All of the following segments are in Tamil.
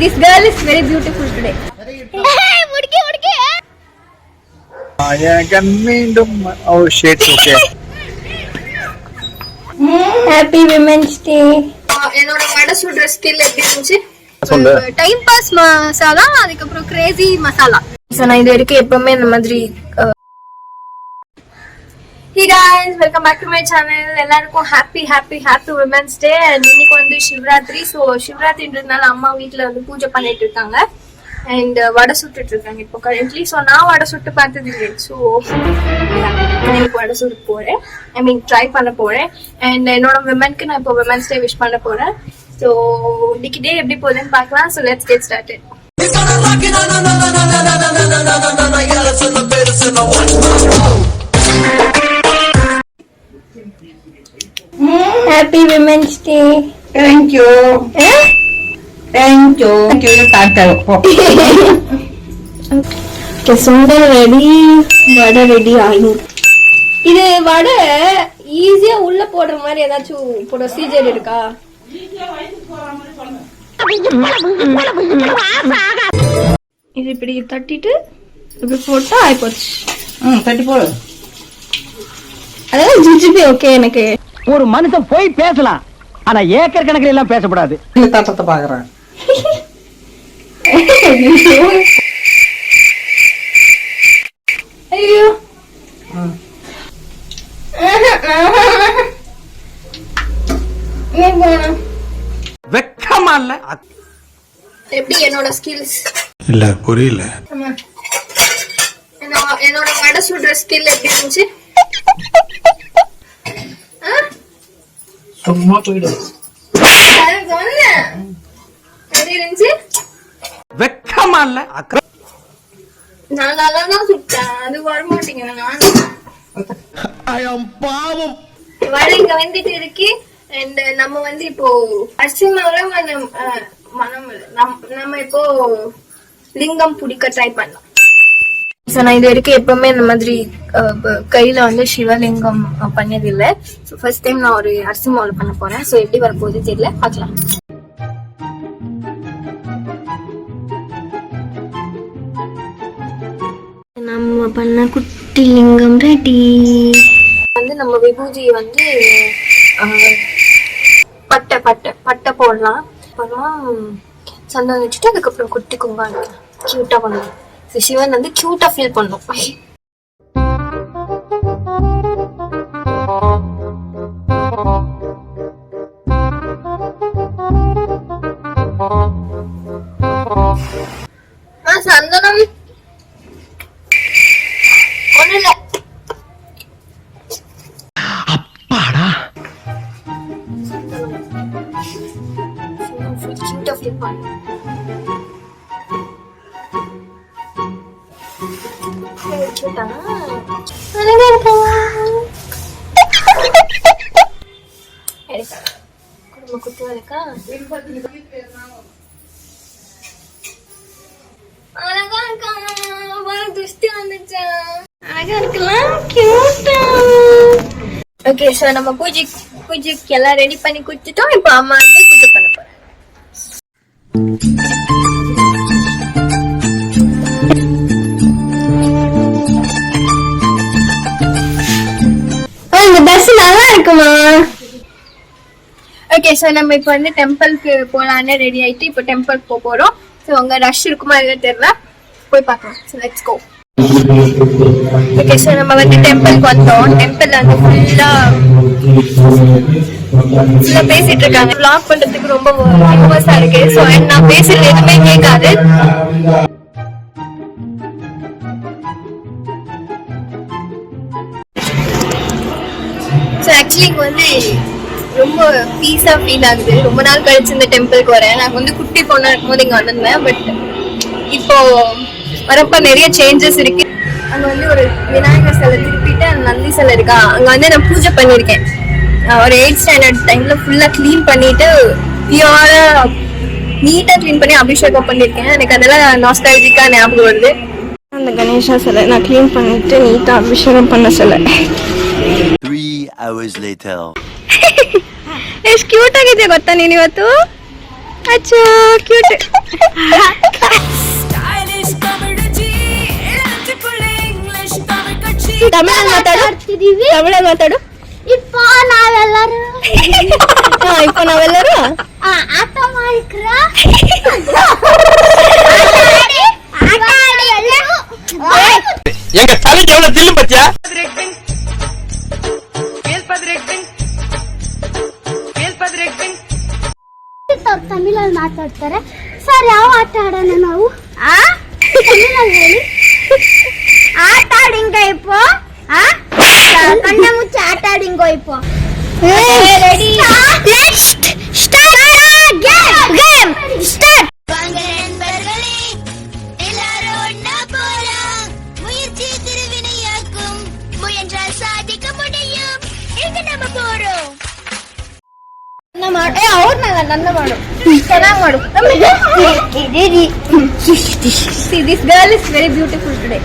this girl is very beautiful today. Mudki mudki. I can meandum. Oh shit, okay. Happy Women's Day. என்னோட வடை சுடுற ஸ்கில் எப்படி இருந்துச்சு? சொல்லு. டைம் பாஸ் மசாலா, அதுக்கு அப்புறம் கிரேசி மசாலா. சோ நான் இது வரைக்கும் எப்பவுமே இந்த மாதிரி Hey guys, welcome back to my channel. எல்லாருக்கும் happy Women's Day. And இன்னைக்கு வந்து சிவராத்திரி. சோ சிவராத்திரின்றதுனால அம்மா வீட்ல வந்து பூஜை பண்ணிட்டு இருக்காங்க. And வடை சுட்டுட்டு இருக்காங்க இப்போ currently. சோ நான் வடை சுட்டு பார்த்தது இல்லை. சோ நான் வடை சுட்டு போறேன். I mean try பண்ண போறேன். And என்னோட womenக்கு நான் இப்போ Women's Day wish பண்ண போறேன். So இன்னைக்கு டே எப்படி போகுதுன்னு பார்க்கலாம். So let's get started. Happy Women's Day. Thank you. Thank you. Thank you. Tata. Okay, sundal ready, vada ready ஆகும். இது வடை ஈஸியா உள்ள போடுற மாதிரி ஏதாச்சும் ப்ரொசீஜர் இருக்கா? இது இப்படி தட்டிட்டு இப்படி போட்டா ஆயிப்போச்சு. தட்டி போடு. அதாவது ஜிஜிபி ஓகே எனக்கு. ஒரு மனுஷன் போய் பேசலாம், ஆனா ஏக்கர் கணக்கில் எல்லாம் பேசக்கூடாது. இந்த தட்டத்தை பாக்குறேன். ஐயோ வெக்கமா இல்ல? எப்படி என்னோட ஸ்கில்ஸ்? இல்ல புரியல. என்னோட வடை சுடுற ஸ்கில் எப்படி இருந்துச்சு? சும்மா போயிடு. எப்படி இருந்துச்சு? வெக்கமா இல்ல? நான் நல்லா தான் சுட்டேன், அது வர மாட்டேங்குது. நான் பாவம். வடை இங்க வந்துட்டு இருக்கு. அண்ட் நம்ம வந்து இப்போ அரிசி மாவுல நம்ம இப்போ லிங்கம் பிடிக்க ட்ரை பண்ணலாம். ஸோ நான் இது வரைக்கும் எப்பவுமே இந்த மாதிரி கையில வந்து சிவலிங்கம் பண்ணது இல்லை. ஸோ ஃபர்ஸ்ட் டைம் நான் ஒரு அரிசி மாவுல பண்ண போறேன். ஸோ எப்படி வரப்போகுது தெரியல, பார்க்கலாம். நம்ம பண்ண குட்டி லிங்கம் ரெடி. வந்து நம்ம விபூதி வந்து பட்டை போடலாம். அப்புறம் சந்தனம் வச்சுட்டு அதுக்கப்புறம் குட்டி குங்குமம் வைக்கலாம். கியூட்டா பண்ணலாம். சிவன் வந்து கியூட்டா ஃபீல் பண்ணும். சந்தனம் ஒண்ணு இல்ல. அப்பாடா, கியூட்டா ஃபீல் பண்ணும். ஓகே, சோ நம்ம பூஜைக்கு எல்லாம் ரெடி பண்ணி குடுத்துட்டோம். இப்ப அம்மா வந்து பூஜை பண்ண போறேன். இந்த பஸ் நல்லா இருக்குமா? ஓகே, சோ நம்ம இப்ப வந்து டெம்பிளுக்கு போலான்னு ரெடி ஆயிட்டு இப்போ டெம்பிளுக்கு போறோம். சோ அங்க ரஷ் இருக்குமா இல்லைன்னு தெரியல, போய் பார்க்கலாம். So let's go. Okay, so நம்ம வந்து டெம்பிளுக்கு வந்தோம். டெம்பிள் வந்து ஃபுல்லா பேசிட்டு இருக்காங்க. vlog பண்றதுக்கு ரொம்ப ஃபேமஸா இருக்கு. சோ நான் பேசுறது எதுவுமே கேட்காது. ஸோ ஆக்சுவலி இங்கே வந்து ரொம்ப பீஸா ஃபீல் ஆகுது. ரொம்ப நாள் கழிச்சு இந்த டெம்பிளுக்கு வரேன். நான் வந்து குட்டி பொண்ணா இருக்கும்போது இங்கே வந்திருந்தேன். பட் இப்போ வரப்ப நிறைய சேஞ்சஸ் இருக்கு. அங்கே வந்து ஒரு விநாயகர் சிலை திருப்பிட்டு அந்த நந்தி சிலை இருக்கா, அங்கே வந்து நான் பூஜை பண்ணியிருக்கேன். ஒரு 8th ஸ்டாண்டர்ட் டைம்ல ஃபுல்லாக க்ளீன் பண்ணிட்டு பியூரா நீட்டாக க்ளீன் பண்ணி அபிஷேகம் பண்ணியிருக்கேன். எனக்கு அதெல்லாம் நாஸ்டாலஜிக்காக ஞாபகம் வருது. அந்த கணேசா சிலை நான் க்ளீன் பண்ணிட்டு நீட்டா அபிஷேகம் பண்ண சிலை. 3 hours later. ಎಷ್ಟು ಕ್ಯೂಟ್ ಆಗಿದೆ ಗೊತ್ತಾ ನೀನು ಇವತ್ತು? அச்சோ கியூட். ತಮಿಳಲ್ಲಿ ಮಾತಾಡು. ಇಪ್ಪ ನಾವೆಲ್ಲರೂ ಇಪ್ಪ ನಾವೆಲ್ಲರೂ ಆಟ ಮಾಡಿಕ್ರ எங்க தலைக்கு எவ்வளவு தில்லு பத்தியா? ತಮಿಳಲ್ಲಿ ಮಾತಾಡ್ತಾರೆ. ಸರ್ ಯಾವ ಆಟ ಆಡೋಣ ನಾವು? ತಮಿಳಲ್ಲಿ ಹೇಳಿ. ಆಟ ಆಡಿಂಗ ಇಪ್ಪೋ ಕಣ್ಣ ಮುಚ್ಚಿ ಆಟ ಆಡಿಂಗೋ ಇಪ್ಪೋ. Ready let's start game start. வாங்க நண்பர்களே, எல்லாரும் ஒண்ணா போலாம். முயற்சி திருவினையாக்கும், முயன்றால் சாதிக்க முடியும். எங்க நம்ம போறோம்? ಅವ್ರನ್ನಲ್ಲ ನನ್ನ ಮಾಡು, ಚೆನ್ನಾಗಿ ಮಾಡು. See, this girl is very beautiful today.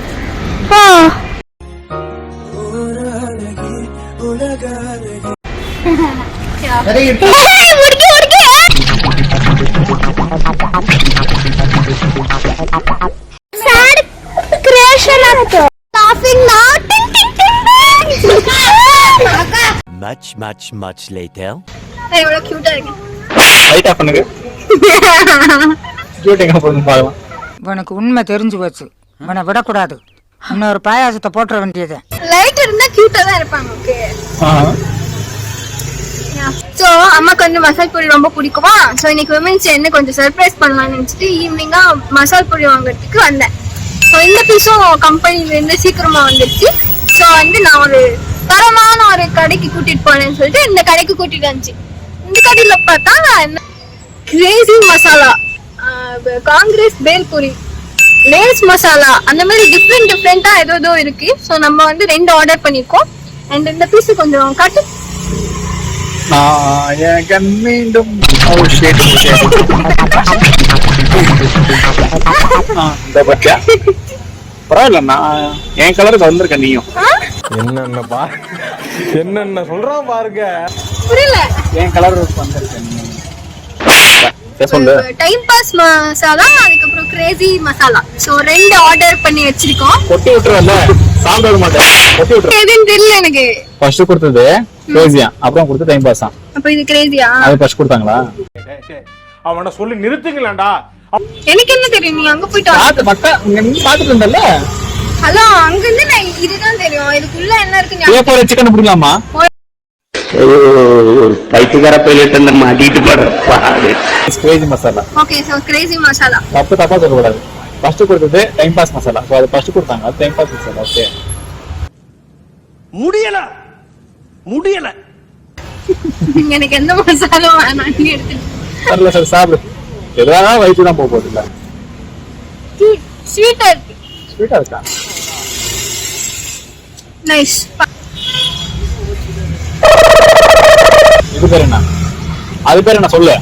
Much later. எவ்வளவு கியூட்டா இருக்கு. லைட் ஆஃப் பண்ணுங்க. ஷூட்டிங் அப்புறம் பார்க்கலாம். உனக்கு உண்மை தெரிஞ்சு போச்சு, உன்னை விடக்கூடாது. இன்னொரு பாயாசத்தை போட்டுற வேண்டியது. லைட் இருந்தா கியூட்டா தான் இருப்பாங்க. ஓகே. சோ அம்மாக்கு வந்து மசால் பூரி ரொம்ப பிடிக்குமா. சோ இன்னைக்கு விமென்ஸ் என்ன கொஞ்சம் சர்ப்ரைஸ் பண்ணலாம்னு நினைச்சிட்டு ஈவினிங்கா மசால் பூரி வாங்குறதுக்கு வந்தேன். ஸோ இந்த பீஸும் கம்பெனில இருந்து சீக்கிரமா வந்துருச்சு. ஸோ வந்து நான் ஒரு தரமான ஒரு கடைக்கு கூட்டிட்டு போனேன்னு சொல்லிட்டு இந்த கடைக்கு கூட்டிட்டு வந்துச்சு. இந்த கடையில பார்த்தா கிரேசி மசாலா, காங்கிரஸ் பேல்பூரி, லேஸ் மசாலா, அந்த மாதிரி டிஃப்ரெண்டா ஏதோ இருக்கு. ஸோ நம்ம வந்து 2 ஆர்டர் பண்ணிருக்கோம். அண்ட் இந்த பீஸ் கொஞ்சம் காட்டு. நாயகன் மீண்டும் ஷேட் ஓகே. இந்த பத்தியா பரவாயில்ல, நான் என் கலருக்கு வந்திருக்கேன். நீயும் என்னென்ன சொல்றான் பாருங்க. புரியல. என் கலருக்கு வந்திருக்கேன். சொல்லு. டைம் பாஸ் மசாலா, அதுக்கப்புறம் கிரேசி மசாலா. சோ 2 ஆர்டர் பண்ணி வச்சிருக்கோம். கொட்டி விட்டுறல, சாப்பிட மாட்டேன். கொட்டி விட்டுற. எதுன்னு தெரியல எனக்கு. ஃபர்ஸ்ட் கொடுத்தது கிரேசியா, அப்புறம் கொடுத்து டைம் பாஸா. அப்ப இது கிரேசியா? அது ஃபர்ஸ்ட் கொடுத்தாங்களா? அவனை சொல்லி நிறுத்துங்களேன்டா. எனக்கு என்ன தெரியும், நீ அங்க போயிட்டு பாத்து பட்டா நீ பாத்துட்டு இருந்தல்ல. ஹலோ, அங்க இருந்து நான் இதுதான் தெரியும். இதுக்குள்ள என்ன இருக்கு? ஏப்போல சிக்கன் பிடிக்கலாமா? ஒரு பைத்தியக்கார பையிலிட்டு இந்த மாட்டிட்டு பாரு. Crazy masala. Okay, so Crazy masala. தப்பா சொல்ல கூடாது. ஃபர்ஸ்ட் கொடுத்தது டைம் பாஸ் மசாலா. சோ அது ஃபர்ஸ்ட் கொடுத்தாங்க, அது டைம் பாஸ் மசாலா. ஓகே. முடியல எனக்கு எந்த மசாலா வேணாம், நீ எடுத்து. வரல சார், சாப்பிடு. எதா வயிற்று தான் போகுது. இல்ல ஸ்வீட்டா இருக்கு. ஸ்வீட்டா இருக்கா? நைஸ். இது பேர் என்ன? அது பேர் என்ன சொல்லு.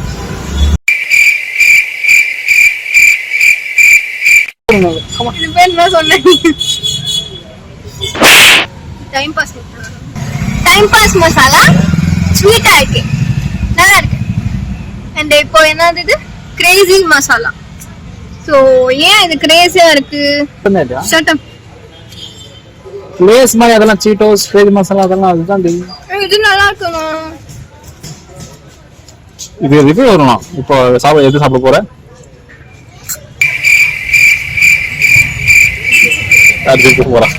இது பேர் என்ன சொன்னேன்? Time pass masala. ஸ்வீட்டா இருக்கு, நல்லா இருக்கு. அண்ட் இப்போ என்னது இது? கிரேசி மசாலா. சோ ஏன் இது கிரேசியா இருக்கு? Shut up. லேஸ் மாதிரி அதெல்லாம் சீட்டோஸ், கிரேசி மசாலா அதெல்லாம் அதுதான். இது நல்லா இருக்கணும். இது ரிவ்யூ வரணும். இப்போ சாப்பிட எது சாப்பிட போற? அதுக்கு போறா.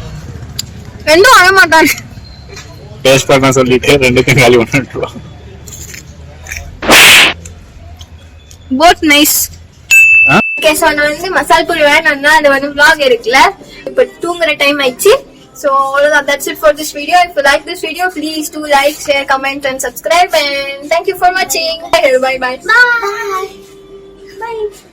ரெண்டும் வர மாட்டாங்க. டேஸ்ட் பண்ண சொல்லிட்டு ரெண்டுத்தையும் காலி பண்ணிட்டு. Both nice. ஓகே, சோ நான் வந்து மசால் பூரி வேணும்னா அது வந்து vlog இருக்குல்ல, இப்போ தூங்குற டைம் ஆயிடுச்சு. So that's it for this video. If you like this video, please do like, share, comment and subscribe, and thank you for watching. Bye bye. Bye.